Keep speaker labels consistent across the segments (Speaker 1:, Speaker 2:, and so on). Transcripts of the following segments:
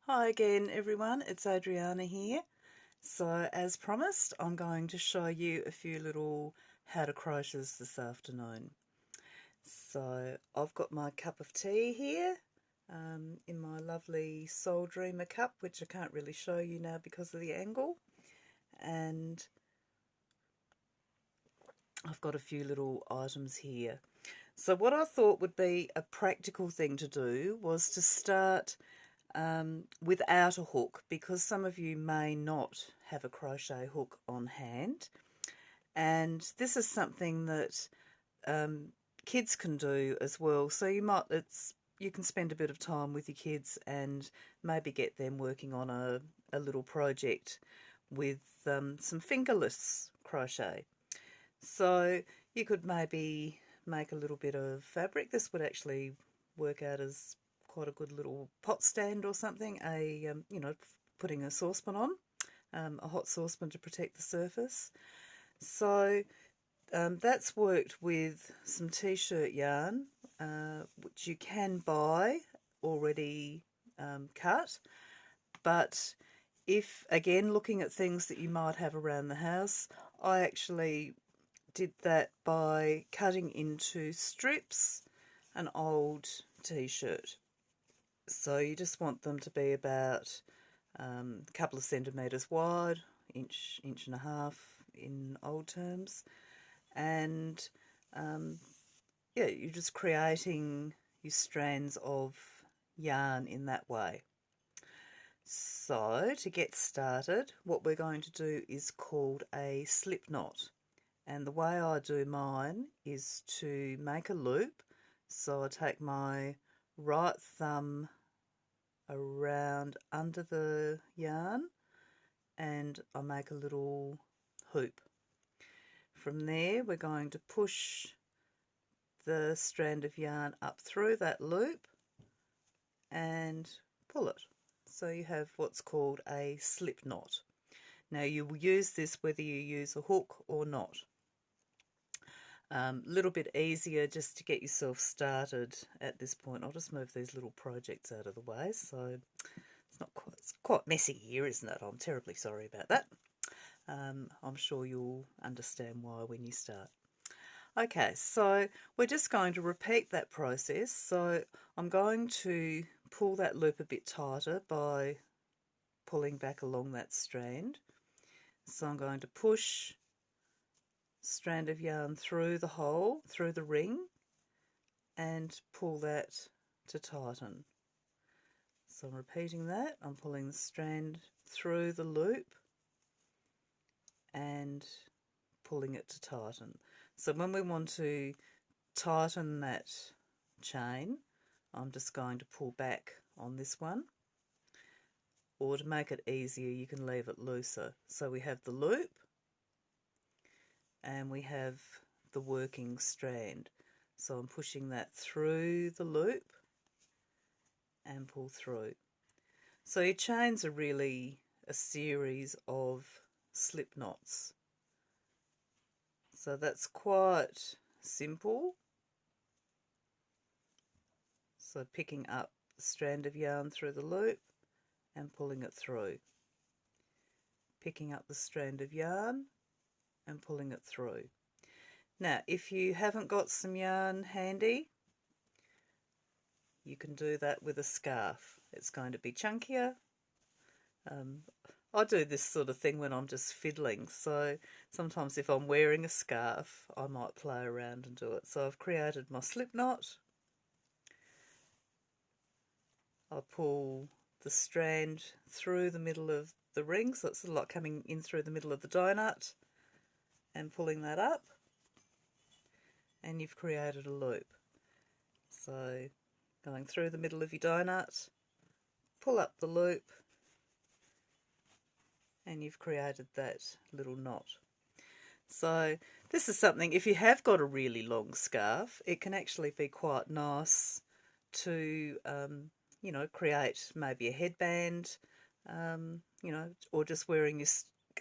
Speaker 1: Hi again everyone, it's Adriana here. So as promised, I'm going to show you a few little how to crochets this afternoon. So I've got my cup of tea here in my lovely Soul Dreamer cup, which I can't really show you now because of the angle. And I've got a few little items here. So what I thought would be a practical thing to do was to start without a hook, because some of you may not have a crochet hook on hand, and this is something that kids can do as well. So you can spend a bit of time with your kids and maybe get them working on a little project with some fingerless crochet. So you could maybe make a little bit of fabric. This would actually work out as quite a good little pot stand or something. Putting a saucepan on, a hot saucepan to protect the surface. So that's worked with some t-shirt yarn, which you can buy already cut. But if, again, looking at things that you might have around the house, I actually did that by cutting into strips an old t-shirt. So you just want them to be about a couple of centimetres wide, inch and a half in old terms, and yeah, you're just creating your strands of yarn in that way. So to get started, what we're going to do is called a slip knot. And the way I do mine is to make a loop. So I take my right thumb around under the yarn and I make a little hoop. From there we're going to push the strand of yarn up through that loop and pull it. So you have what's called a slip knot. Now you will use this whether you use a hook or not. Little bit easier just to get yourself started at this point. I'll just move these little projects out of the way, so it's quite messy here, isn't it? I'm terribly sorry about that. I'm sure you'll understand why when you start. Okay, so we're just going to repeat that process. So I'm going to pull that loop a bit tighter by pulling back along that strand. So I'm going to push strand of yarn through the hole, through the ring, and pull that to tighten. So I'm repeating that. I'm pulling the strand through the loop and pulling it to tighten. So when we want to tighten that chain, I'm just going to pull back on this one, or to make it easier you can leave it looser. So we have the loop and we have the working strand. So I'm pushing that through the loop and pull through. So your chains are really a series of slip knots. So that's quite simple. So picking up the strand of yarn through the loop and pulling it through. Picking up the strand of yarn and pulling it through. Now, if you haven't got some yarn handy, you can do that with a scarf. It's going to be chunkier. I do this sort of thing when I'm just fiddling, so sometimes if I'm wearing a scarf I might play around and do it. So I've created my slip knot. I pull the strand through the middle of the ring, so it's sort of like coming in through the middle of the donut and pulling that up, and you've created a loop. So going through the middle of your donut, pull up the loop, and you've created that little knot. So this is something, if you have got a really long scarf, it can actually be quite nice to create maybe a headband, or just wearing your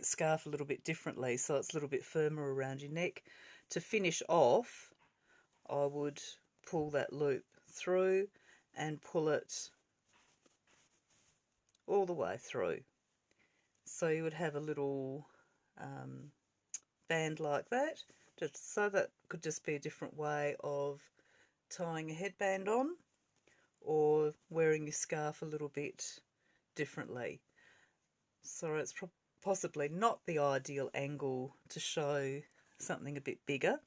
Speaker 1: scarf a little bit differently so it's a little bit firmer around your neck. To finish off, I would pull that loop through and pull it all the way through. So you would have a little band like that, just so that could just be a different way of tying a headband on or wearing your scarf a little bit differently. So it's possibly not the ideal angle to show something a bit bigger.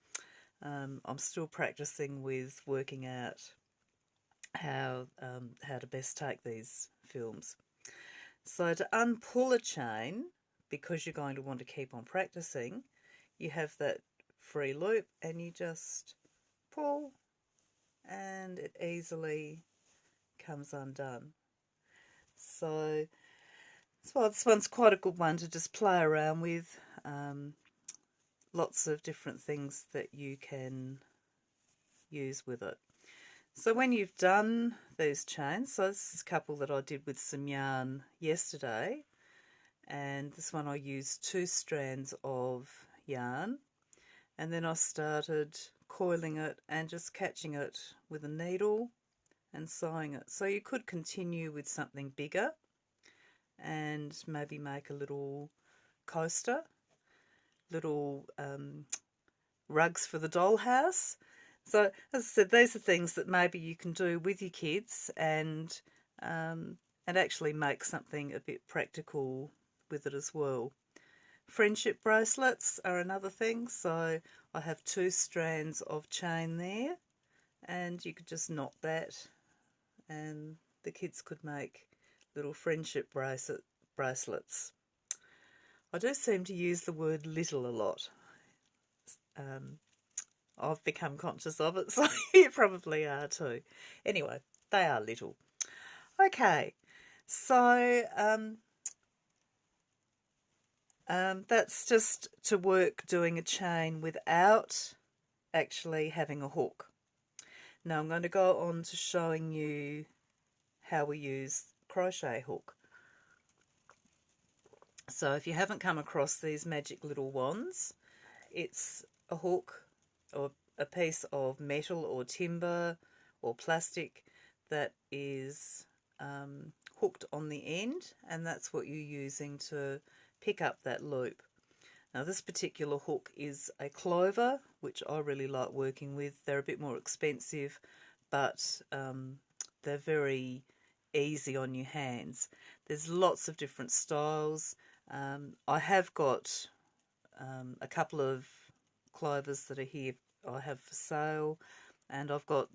Speaker 1: I'm still practicing with working out how to best take these films. So to unpull a chain, because you're going to want to keep on practicing, you have that free loop and you just pull and it easily comes undone. So this one's quite a good one to just play around with. Lots of different things that you can use with it. So when you've done these chains, so this is a couple that I did with some yarn yesterday, and this one I used 2 strands of yarn, and then I started coiling it and just catching it with a needle and sewing it. So you could continue with something bigger and maybe make a little coaster, little rugs for the dollhouse. So as I said, these are things that maybe you can do with your kids and actually make something a bit practical with it as well. Friendship bracelets are another thing. So I have 2 strands of chain there, and you could just knot that, and the kids could make little friendship bracelets. I do seem to use the word little a lot. I've become conscious of it, so you probably are too. Anyway, they are little. Okay, so that's just to work doing a chain without actually having a hook. Now I'm going to go on to showing you how we use crochet hook. So if you haven't come across these magic little wands, it's a hook or a piece of metal or timber or plastic that is hooked on the end, and that's what you're using to pick up that loop. Now this particular hook is a clover, which I really like working with. They're a bit more expensive, but they're very easy on your hands. There's lots of different styles. I have got a couple of clovers that are here I have for sale, and I've got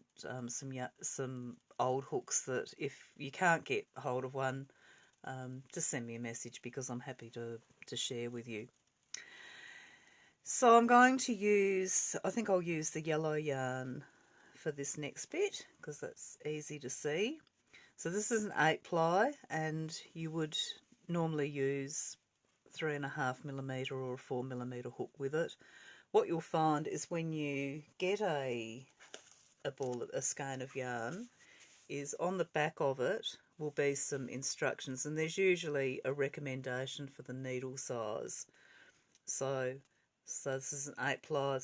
Speaker 1: some old hooks that if you can't get hold of one, just send me a message because I'm happy to share with you. So I'm going to use, I think I'll use the yellow yarn for this next bit because that's easy to see. So this is an 8-ply, and you would normally use 3.5mm or a 4mm hook with it. What you'll find is when you get a skein of yarn, is on the back of it will be some instructions, and there's usually a recommendation for the needle size. So this is an 8-ply.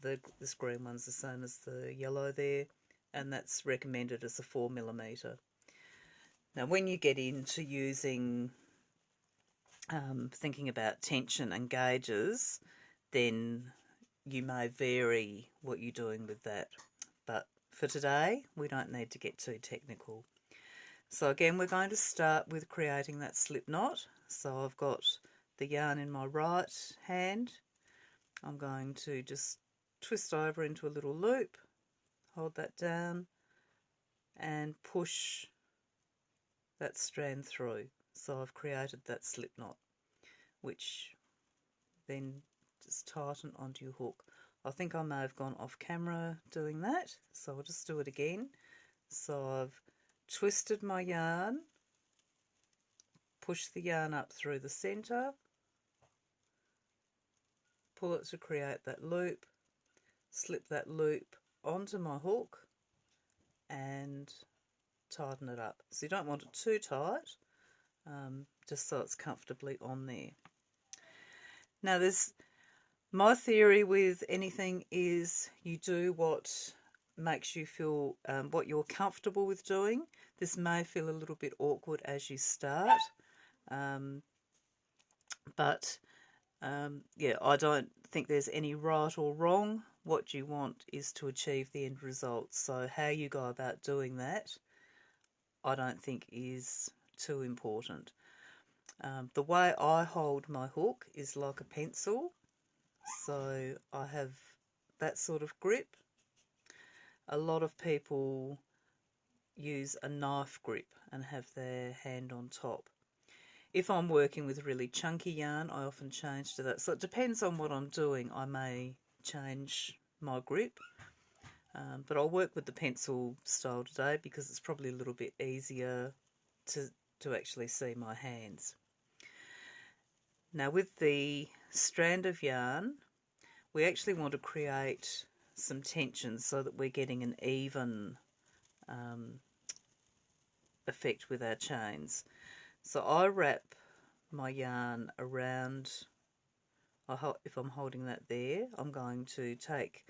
Speaker 1: This green one's the same as the yellow there, and that's recommended as a 4mm. Now when you get into using thinking about tension and gauges, then you may vary what you're doing with that. But for today, we don't need to get too technical. So again, we're going to start with creating that slip knot. So I've got the yarn in my right hand. I'm going to just twist over into a little loop, hold that down, and push that strand through. So I've created that slip knot, which then just tighten onto your hook. I think I may have gone off camera doing that, so I'll just do it again. So I've twisted my yarn, push the yarn up through the centre, pull it to create that loop, slip that loop onto my hook and tighten it up. So you don't want it too tight, just so it's comfortably on there. Now my theory with anything is you do what makes you feel what you're comfortable with doing. This may feel a little bit awkward as you start, um, but yeah, I don't think there's any right or wrong. What you want is to achieve the end result. So how you go about doing that, I don't think is too important. The way I hold my hook is like a pencil. So I have that sort of grip. A lot of people use a knife grip and have their hand on top. If I'm working with really chunky yarn, I often change to that. So it depends on what I'm doing. I may change my grip, but I'll work with the pencil style today because it's probably a little bit easier to actually see my hands. Now with the strand of yarn, we actually want to create some tension so that we're getting an even effect with our chains. So I wrap my yarn around, if I'm holding that there, I'm going to take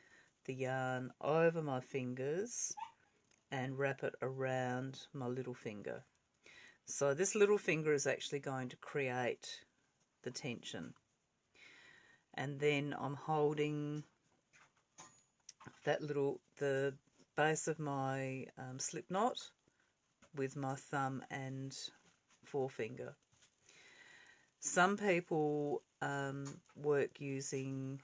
Speaker 1: the yarn over my fingers and wrap it around my little finger. So this little finger is actually going to create the tension. And then I'm holding the base of my slip knot with my thumb and forefinger. Some people work using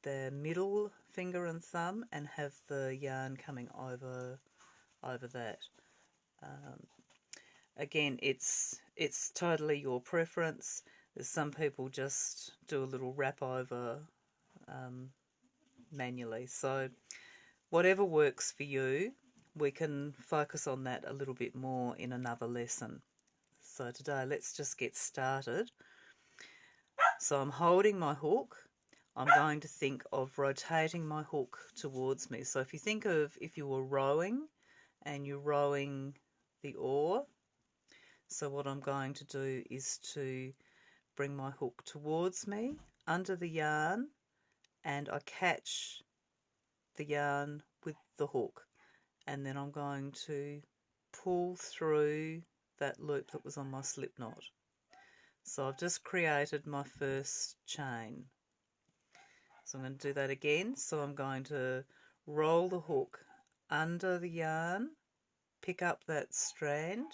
Speaker 1: their middle finger and thumb and have the yarn coming over that. Again, it's totally your preference. There's some people just do a little wrap over manually. So whatever works for you, we can focus on that a little bit more in another lesson. So today, let's just get started. So I'm holding my hook. I'm going to think of rotating my hook towards me. So if you think of if you were rowing and you're rowing the oar, so what I'm going to do is to bring my hook towards me under the yarn, and I catch the yarn with the hook, and then I'm going to pull through that loop that was on my slip knot. So I've just created my first chain. So I'm going to do that again. So I'm going to roll the hook under the yarn, pick up that strand,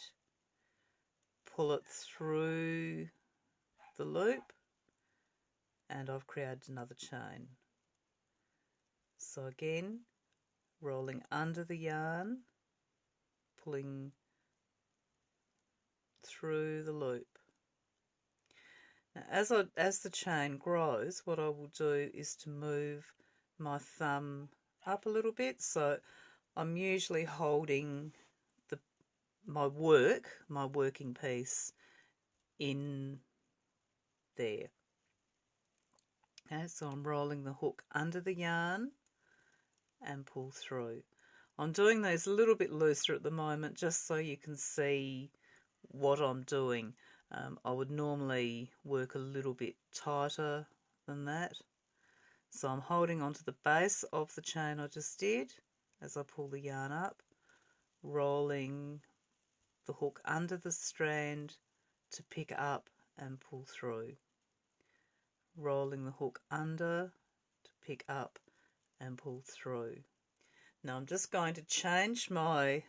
Speaker 1: pull it through the loop, and I've created another chain. So again, rolling under the yarn, pulling through the loop. Now, as the chain grows, what I will do is to move my thumb up a little bit. So I'm usually holding my working piece in there. Okay, so I'm rolling the hook under the yarn and pull through. I'm doing those a little bit looser at the moment just so you can see what I'm doing. I would normally work a little bit tighter than that. So I'm holding onto the base of the chain I just did as I pull the yarn up, rolling the hook under the strand to pick up and pull through. Rolling the hook under to pick up and pull through. Now I'm just going to change my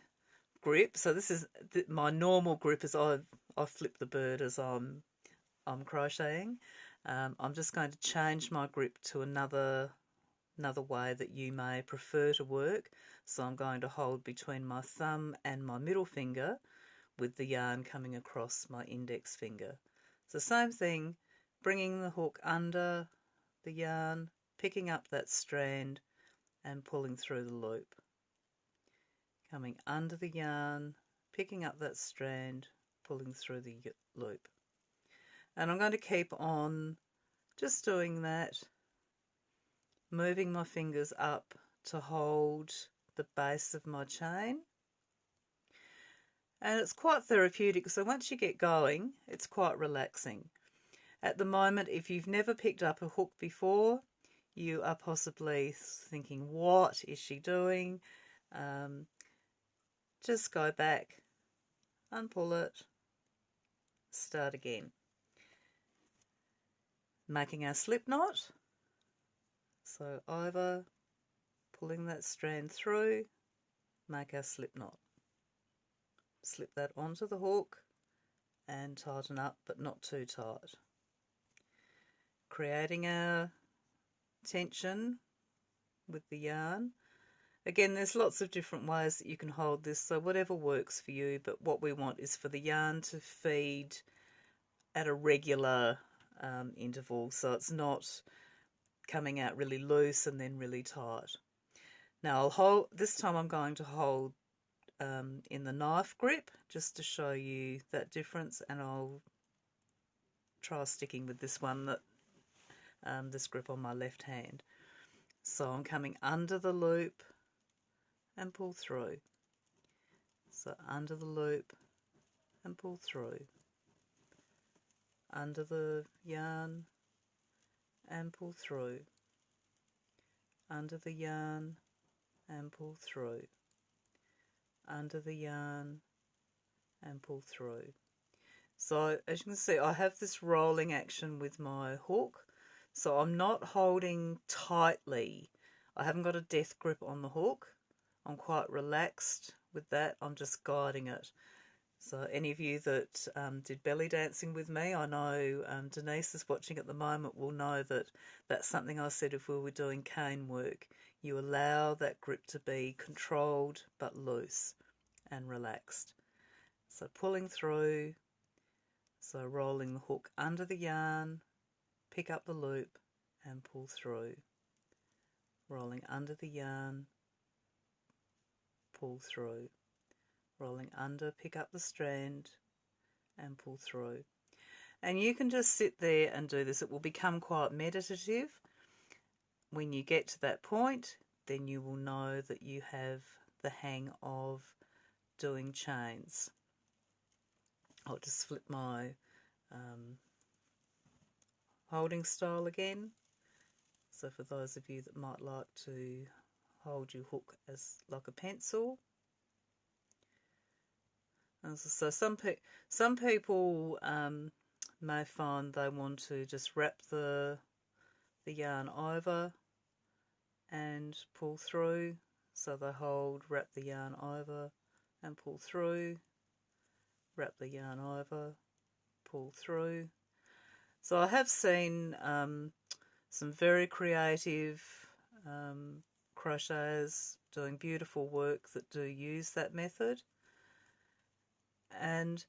Speaker 1: grip. So this is my normal grip as I flip the bird as I'm crocheting. I'm just going to change my grip to another way that you may prefer to work. So I'm going to hold between my thumb and my middle finger with the yarn coming across my index finger. So same thing, bringing the hook under the yarn, picking up that strand and pulling through the loop. Coming under the yarn, picking up that strand, pulling through the loop. And I'm going to keep on just doing that, moving my fingers up to hold the base of my chain. And it's quite therapeutic, so once you get going, it's quite relaxing. At the moment, if you've never picked up a hook before, you are possibly thinking, what is she doing? just go back, unpull it, start again. Making our slip knot, so over, pulling that strand through, make our slip knot. Slip that onto the hook and tighten up, but not too tight. Creating our tension with the yarn. Again, there's lots of different ways that you can hold this, so whatever works for you, but what we want is for the yarn to feed at a regular interval, so it's not coming out really loose and then really tight. Now I'll hold, this time I'm going to hold in the knife grip just to show you that difference, and I'll try sticking with this one, that this grip on my left hand. So I'm coming under the loop and pull through. So under the loop and pull through. Under the yarn and pull through. Under the yarn and pull through. Under the yarn and pull through. So as you can see, I have this rolling action with my hook, so I'm not holding tightly. I haven't got a death grip on the hook. I'm quite relaxed with that. I'm just guiding it. So any of you that did belly dancing with me, I know Denise is watching at the moment, will know that that's something I said if we were doing cane work. You allow that grip to be controlled but loose and relaxed. So pulling through, so rolling the hook under the yarn, pick up the loop and pull through. Rolling under the yarn, pull through. Rolling under, pick up the strand and pull through. And you can just sit there and do this. It will become quite meditative. When you get to that point, then you will know that you have the hang of doing chains. I'll just flip my holding style again. So for those of you that might like to hold your hook as like a pencil. And so some people may find they want to just wrap the yarn over and pull through. So they hold, wrap the yarn over and pull through, wrap the yarn over, pull through. So I have seen some very creative crocheters doing beautiful work that do use that method. And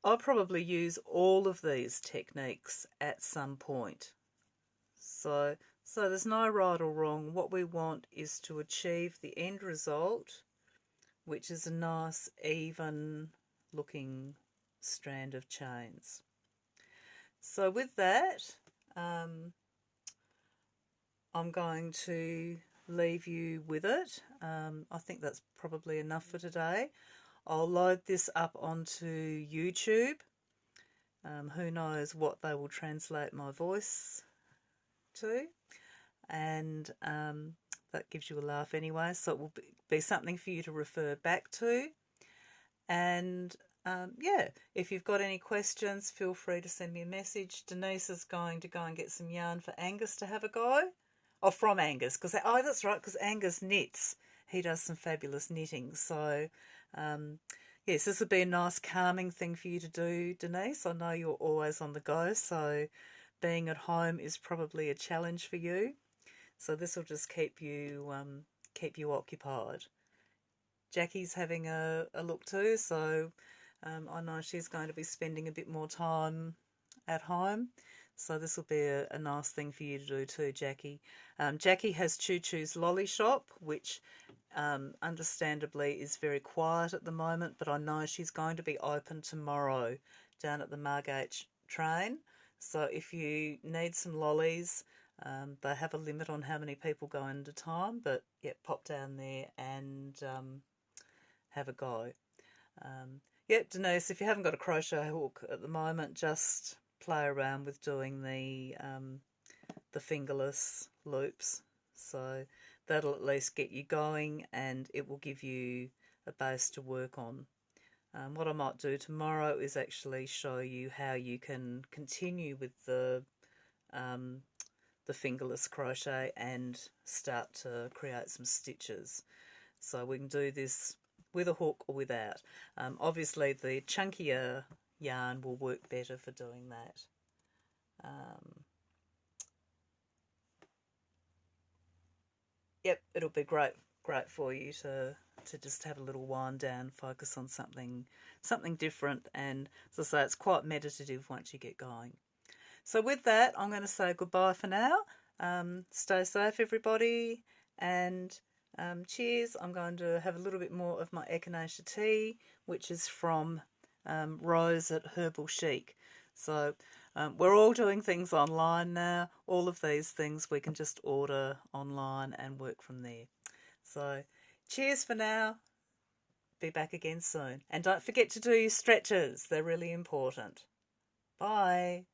Speaker 1: I'll probably use all of these techniques at some point. So there's no right or wrong. What we want is to achieve the end result, which is a nice, even looking strand of chains. So with that, I'm going to leave you with it. I think that's probably enough for today. I'll load this up onto YouTube. Who knows what they will translate my voice to. And that gives you a laugh anyway. So it will be something for you to refer back to. And yeah, if you've got any questions, feel free to send me a message. Denise is going to go and get some yarn for Angus to have a go. Oh, from Angus. Oh, that's right, because Angus knits. He does some fabulous knitting. So yes, this would be a nice calming thing for you to do, Denise. I know you're always on the go, so being at home is probably a challenge for you. So this will just keep you occupied. Jackie's having a look too, so I know she's going to be spending a bit more time at home. So this will be a nice thing for you to do too, Jackie. Jackie has Choo Choo's Lolly Shop, which understandably is very quiet at the moment, but I know she's going to be open tomorrow down at the Margate train. So if you need some lollies, they have a limit on how many people go in at a time, but yeah, pop down there and have a go. Yeah, Denise, if you haven't got a crochet hook at the moment, just play around with doing the fingerless loops. So that'll at least get you going, and it will give you a base to work on. What I might do tomorrow is actually show you how you can continue with the fingerless crochet and start to create some stitches. So we can do this with a hook or without. Obviously the chunkier yarn will work better for doing that. Yep, it'll be great for you to just have a little wind down, focus on something different, and as I say, it's quite meditative once you get going. So with that, I'm going to say goodbye for now. Stay safe, everybody, and cheers. I'm going to have a little bit more of my echinacea tea, which is from Rose at Herbal Chic. So we're all doing things online now. All of these things we can just order online and work from there. So cheers for now. Be back again soon. And don't forget to do your stretches. They're really important. Bye.